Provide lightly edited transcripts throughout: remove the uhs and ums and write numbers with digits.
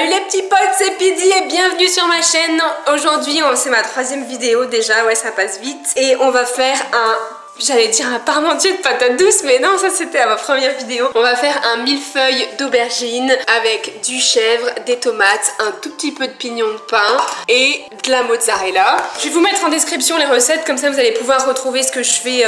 Salut les petits potes, c'est Pidi et bienvenue sur ma chaîne. Aujourd'hui, c'est ma 3e vidéo déjà, ouais ça passe vite. Et on va faire j'allais dire un parmentier de patates douces, mais non, ça c'était à ma première vidéo. On va faire un millefeuille d'aubergine avec du chèvre, des tomates, un tout petit peu de pignon de pain et de la mozzarella. Je vais vous mettre en description les recettes, comme ça vous allez pouvoir retrouver ce que je fais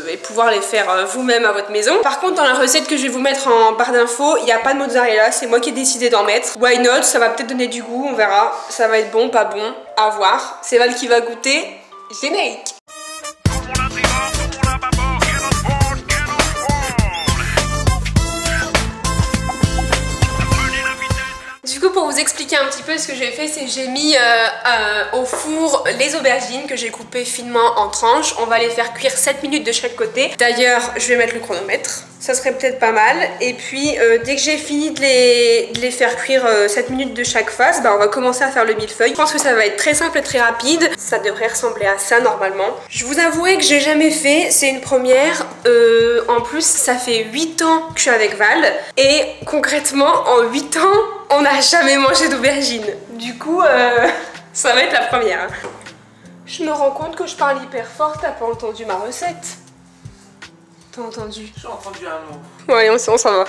et pouvoir les faire vous-même à votre maison. Par contre, dans la recette que je vais vous mettre en barre d'infos, il n'y a pas de mozzarella, c'est moi qui ai décidé d'en mettre. Why not? Ça va peut-être donner du goût, on verra. Ça va être bon, pas bon, à voir. C'est Val qui va goûter. Générique. Du coup, pour vous expliquer un petit peu ce que j'ai fait, c'est que j'ai mis au four les aubergines que j'ai coupées finement en tranches. On va les faire cuire 7 minutes de chaque côté. D'ailleurs, je vais mettre le chronomètre. Ça serait peut-être pas mal. Et puis, dès que j'ai fini de les faire cuire 7 minutes de chaque face, on va commencer à faire le millefeuille. Je pense que ça va être très simple et très rapide. Ça devrait ressembler à ça normalement. Je vous avouerai que j'ai jamais fait. C'est une première. En plus, ça fait 8 ans que je suis avec Val. Et concrètement, en 8 ans, on n'a jamais mangé d'aubergine. Du coup, ça va être la première. Je me rends compte que je parle hyper fort. T'as pas entendu ma recette? T'as entendu? J'ai entendu un mot. Ouais, on s'en va.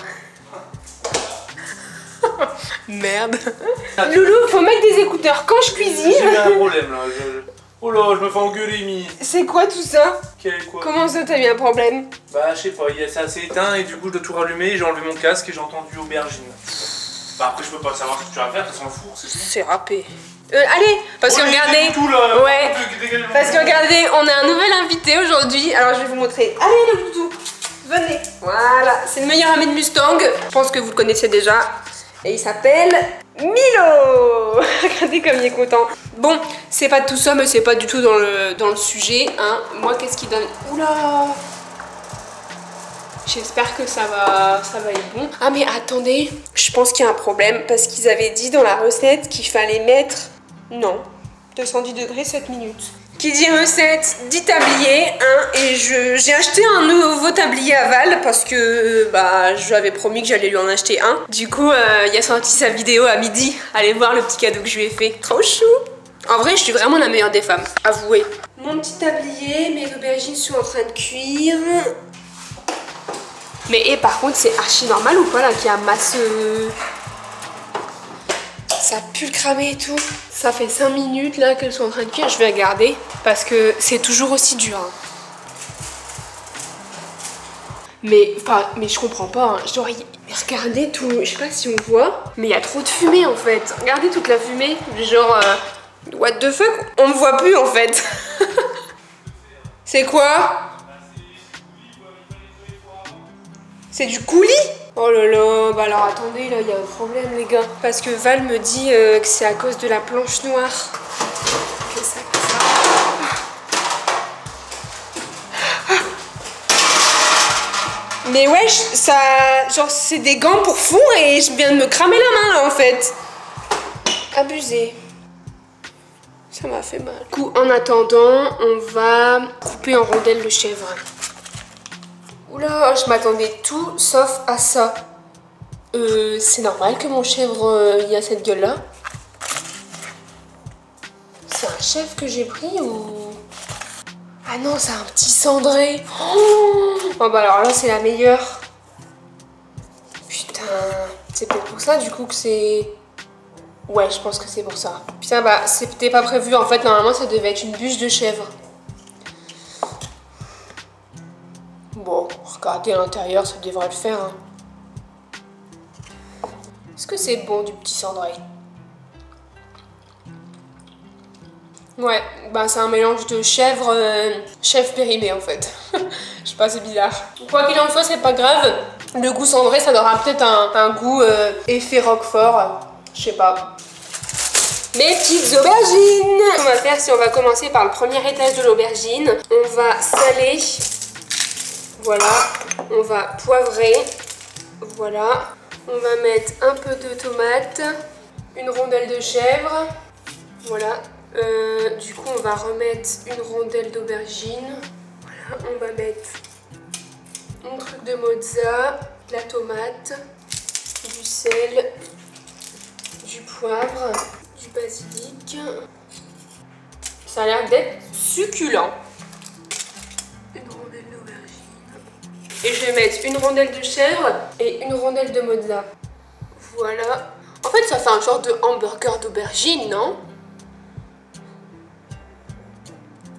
Merde. Loulou, faut mettre des écouteurs quand je cuisine. J'ai eu un problème là. Oh là, je me fais engueuler, Mi. C'est quoi tout ça? Quoi? Comment ça, t'as eu un problème? Bah, je sais pas, ça s'est éteint et du coup, je dois tout rallumer. J'ai enlevé mon casque et j'ai entendu aubergine. Bah, après, je peux pas savoir ce que tu vas faire, c'est sans le four, c'est tout. C'est râpé. Allez, parce que regardez, tout, là, ouais, parce que regardez, on a un nouvel invité aujourd'hui. Alors je vais vous montrer. Allez le toutou, venez. Voilà, c'est le meilleur ami de Mustang. Je pense que vous le connaissez déjà. Et il s'appelle Milo. Regardez comme il est content. Bon, c'est pas tout ça, mais c'est pas du tout dans le sujet. Hein. Moi, qu'est-ce qui donne? Oula. J'espère que ça va être bon. Ah mais attendez, je pense qu'il y a un problème parce qu'ils avaient dit dans la recette qu'il fallait mettre... Non, 210 degrés 7 minutes. Qui dit recette dit tablier, hein, et j'ai acheté un nouveau tablier à Val parce que je lui avais promis que j'allais lui en acheter un. Du coup, il a sorti sa vidéo à midi. Allez voir le petit cadeau que je lui ai fait. Trop chou. En vrai, je suis vraiment la meilleure des femmes, avouez. Mon petit tablier, mes aubergines sont en train de cuire. Mais par contre, c'est archi normal ou pas là qu'il y a masse... Ça pue le cramer et tout. Ça fait 5 minutes là qu'elles sont en train de cuire. Je vais regarder parce que c'est toujours aussi dur. Hein. Mais je comprends pas. Hein. Genre, regardez tout. Je sais pas si on voit, mais il y a trop de fumée en fait. Regardez toute la fumée. Genre, what the fuck? On me voit plus en fait. C'est quoi? C'est du coulis? Oh là là, bah alors attendez, là il y a un problème les gars. Parce que Val me dit que c'est à cause de la planche noire que ça... Mais wesh, ça... Genre c'est des gants pour four et je viens de me cramer la main là en fait. Abusé. Ça m'a fait mal. Du coup, en attendant, on va couper en rondelles le chèvre. Oula, je m'attendais tout sauf à ça. C'est normal que mon chèvre y a cette gueule là? C'est un chèvre que j'ai pris ou... Ah non, c'est un petit cendré. Oh bah alors là c'est la meilleure. Putain, c'est peut-être pour ça du coup que c'est... Ouais, je pense que c'est pour ça. Putain, c'était pas prévu en fait, normalement ça devait être une bûche de chèvre. Bon, regardez à l'intérieur, ça devrait le faire. Hein. Est-ce que c'est bon du petit cendré? Ouais, c'est un mélange de chèvre, chèvre périmé en fait. Je sais pas, c'est bizarre. Quoi qu'il en soit, c'est pas grave. Le goût cendré, ça aura peut-être un goût effet roquefort. Je sais pas. Mes petites aubergines! On va faire, on va commencer par le premier étage de l'aubergine. On va saler. Voilà, on va poivrer, voilà, on va mettre un peu de tomate, une rondelle de chèvre, voilà, du coup on va remettre une rondelle d'aubergine, voilà, on va mettre un truc de mozza, de la tomate, du sel, Du poivre, du basilic. Ça a l'air d'être succulent. Une rondelle d'aubergine. Et je vais mettre une rondelle de chèvre et une rondelle de mozza. Voilà. En fait, ça fait un genre de hamburger d'aubergine, non?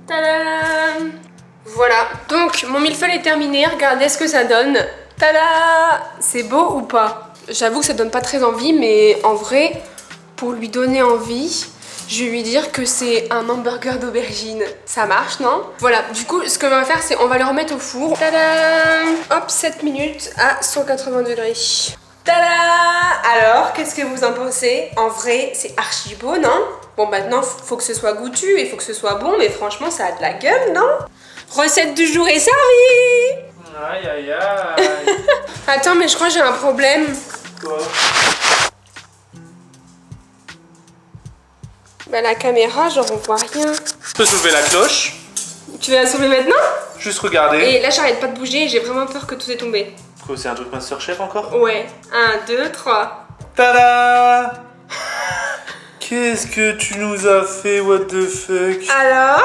Tadam! Voilà. Donc, mon millefeuille est terminé. Regardez ce que ça donne. Tada! C'est beau ou pas? J'avoue que ça donne pas très envie, mais en vrai, pour lui donner envie, je vais lui dire que c'est un hamburger d'aubergine. Ça marche, non? Voilà, du coup, ce qu'on va faire, c'est on va le remettre au four. Tada! Hop, 7 minutes à 180 degrés. Tada! Alors, qu'est-ce que vous en pensez? En vrai, c'est archi beau, non? Bon, maintenant, faut que ce soit goûtu et faut que ce soit bon, mais franchement, ça a de la gueule, non? Recette du jour est servie! Aïe aïe aïe. Attends, mais je crois que j'ai un problème. Quoi? Bah la caméra, genre on voit rien. Je peux soulever la cloche. Tu veux la soulever maintenant? Juste regarder. Et là j'arrête pas de bouger, j'ai vraiment peur que tout est tombé. Quoi, c'est un truc Masterchef encore? Ouais. 1, 2, 3. Tada! Qu'est-ce que tu nous as fait, what the fuck? Alors?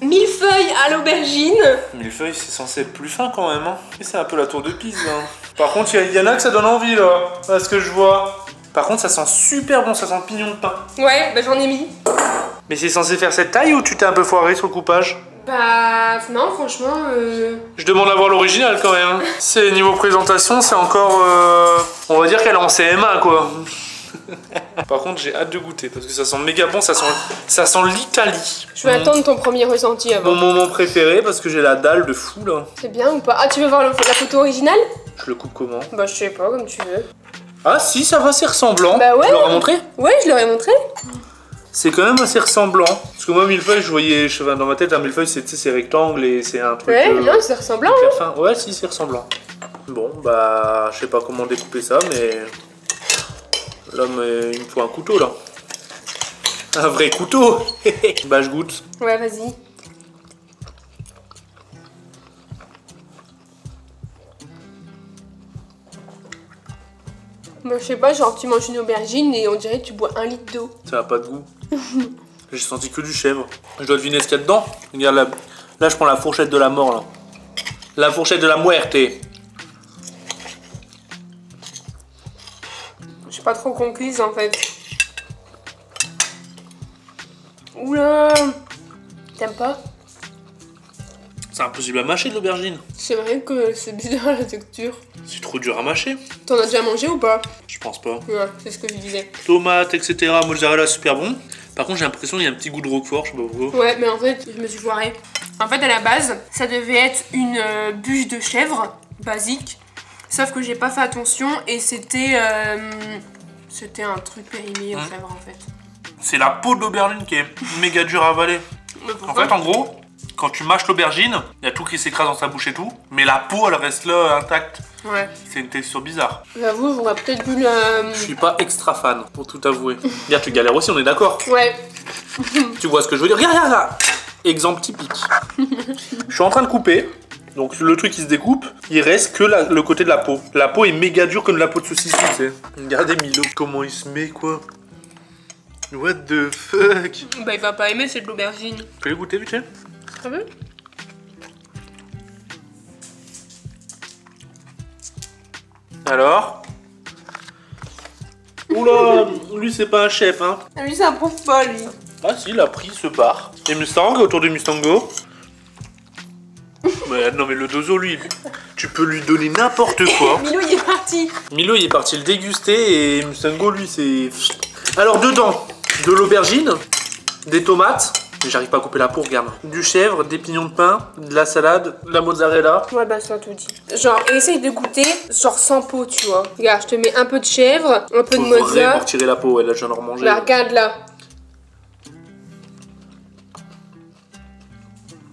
Millefeuille à l'aubergine. Millefeuille, c'est censé être plus fin quand même, hein. Et c'est un peu la tour de Pise, hein. Par contre, il y en a que ça donne envie, là, à ce que je vois. Par contre, ça sent super bon, ça sent le pignon de pain. Ouais, bah j'en ai mis. Mais c'est censé faire cette taille ou tu t'es un peu foiré sur le coupage? Bah non, franchement... Je demande à voir l'original quand même. C'est niveau présentation, c'est encore... On va dire qu'elle est en CM1, quoi. Par contre, j'ai hâte de goûter parce que ça sent méga bon, ça sent l'Italie. Je vais attendre ton premier ressenti avant. Mon moment préféré parce que j'ai la dalle de fou là. C'est bien ou pas? Ah, tu veux voir la photo originale? Je le coupe comment? Bah je sais pas, comme tu veux. Ah si, ça va, c'est ressemblant. Bah ouais. Tu leur as montré? Ouais, je leur ai montré. C'est quand même assez ressemblant. Parce que moi, millefeuille, je voyais, dans ma tête, un millefeuille, c'est rectangle et c'est un truc... Ouais, non, c'est ressemblant. Fin. Ouais, si, c'est ressemblant. Bon, bah, je sais pas comment découper ça, mais... Là, il me faut un couteau, là. Un vrai couteau. Bah, je goûte. Ouais, vas-y. Bah, je sais pas, genre tu manges une aubergine et on dirait que tu bois 1 litre d'eau. Ça a pas de goût. J'ai senti que du chèvre. Je dois deviner ce qu'il y a dedans. Regarde, là, je prends la fourchette de la mort, là. La fourchette de la muerte. Je suis pas trop conquise, en fait. Oula! T'aimes pas? C'est impossible à mâcher de l'aubergine. C'est vrai que c'est bizarre la texture. C'est trop dur à mâcher. T'en as déjà mangé ou pas? Je pense pas. Ouais, c'est ce que je disais. Tomates, etc. Mozzarella, super bon. Par contre, j'ai l'impression qu'il y a un petit goût de roquefort, je sais pas pourquoi. Ouais, mais en fait, je me suis foirée. En fait, à la base, ça devait être une bûche de chèvre, basique. Sauf que j'ai pas fait attention et c'était un truc périmé aux chèvres, en fait. C'est la peau de l'aubergine qui est méga dure à avaler. En fait, en gros, quand tu mâches l'aubergine, il y a tout qui s'écrase dans sa bouche et tout, mais la peau, elle reste là, intacte. Ouais. C'est une texture bizarre. J'avoue, j'aurais peut-être dû la... Je suis pas extra fan, pour tout avouer. Regarde, tu galères aussi, on est d'accord. Ouais. Tu vois ce que je veux dire? Regarde là. Exemple typique. Je suis en train de couper. Donc le truc qui se découpe, il reste que le côté de la peau. La peau est méga dure comme la peau de saucisson, tu sais. Regardez Milo, comment il se met, quoi. What the fuck? Bah il va pas aimer, c'est de l'aubergine. Fais-le goûter vite fait. Ah bon? Alors? Oula, lui c'est pas un chef, hein. Lui ça approuve pas, lui. Ah si, il a pris ce bar. Et Mustang, autour du Mustango. Mais non mais le dozo, lui, tu peux lui donner n'importe quoi. Milo il est parti. Milo il est parti le déguster et Mustango lui c'est... Alors dedans, de l'aubergine, des tomates, mais j'arrive pas à couper la peau, regarde. Du chèvre, des pignons de pain, de la salade, de la mozzarella. Ouais bah ça tout dit. Genre essaye de goûter, genre sans peau tu vois. Regarde, je te mets un peu de chèvre, un peu de Faut mozza. vraiment retirer la peau, ouais, là je viens de remanger. Là regarde là.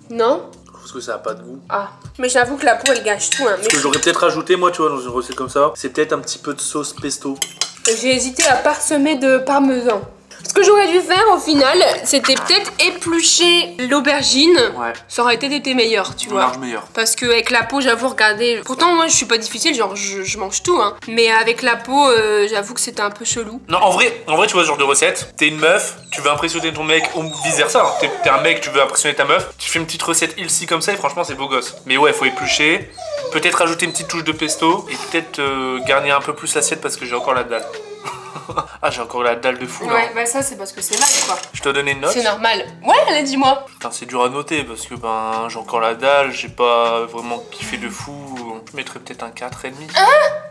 Non? Parce que ça a pas de goût. Ah. Mais j'avoue que la peau elle gâche tout hein. Ce que j'aurais peut-être rajouté moi tu vois dans une recette comme ça, c'est peut-être un petit peu de sauce pesto. J'ai hésité à parsemer de parmesan. Parce Ce que j'aurais dû faire au final, c'était peut-être éplucher l'aubergine. Ouais. Ça aurait été meilleur, tu vois. Large meilleur. Parce que avec la peau, j'avoue, regardez. Pourtant, moi, je suis pas difficile, genre, je mange tout, hein. Mais avec la peau, j'avoue que c'était un peu chelou. Non, en vrai, tu vois ce genre de recette. T'es une meuf, tu veux impressionner ton mec, ou vice versa. Hein. T'es un mec, tu veux impressionner ta meuf. Tu fais une petite recette ici comme ça, et franchement, c'est beau gosse. Mais ouais, faut éplucher. Peut-être rajouter une petite touche de pesto. Et peut-être garnir un peu plus l'assiette parce que j'ai encore la dalle. Ah, j'ai encore la dalle de fou là. Ouais, bah ça, c'est parce que c'est mal, quoi. Je te donne une note. C'est normal. Ouais, allez, dis-moi. Putain, c'est dur à noter parce que ben j'ai encore la dalle, j'ai pas vraiment kiffé de fou. Je mettrais peut-être un 4,5.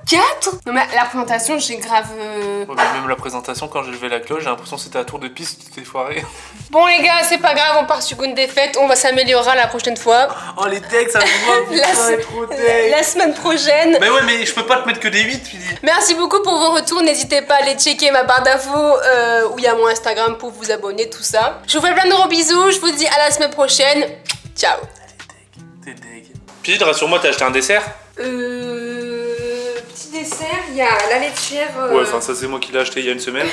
4? Non, mais la présentation, j'ai grave. Ouais, mais même la présentation, quand j'ai levé la cloche, j'ai l'impression que c'était à tour de piste, tu t'es foiré. Bon, les gars, c'est pas grave, on part sur une défaite, on va s'améliorer la prochaine fois. Oh, les textes, ça me voit, La semaine prochaine. Mais ouais, mais je peux pas te mettre que des 8, tu dis. Merci beaucoup pour vos retours. N'hésitez pas à aller checker ma barre d'infos où il y a mon Instagram pour vous abonner, tout ça. Je vous fais plein de gros bisous. Je vous dis à la semaine prochaine. Ciao. T'es deg. Puis rassure-moi, t'as acheté un dessert? Petit dessert, il y a la laitière. Ouais, enfin, ça c'est moi qui l'ai acheté il y a une semaine.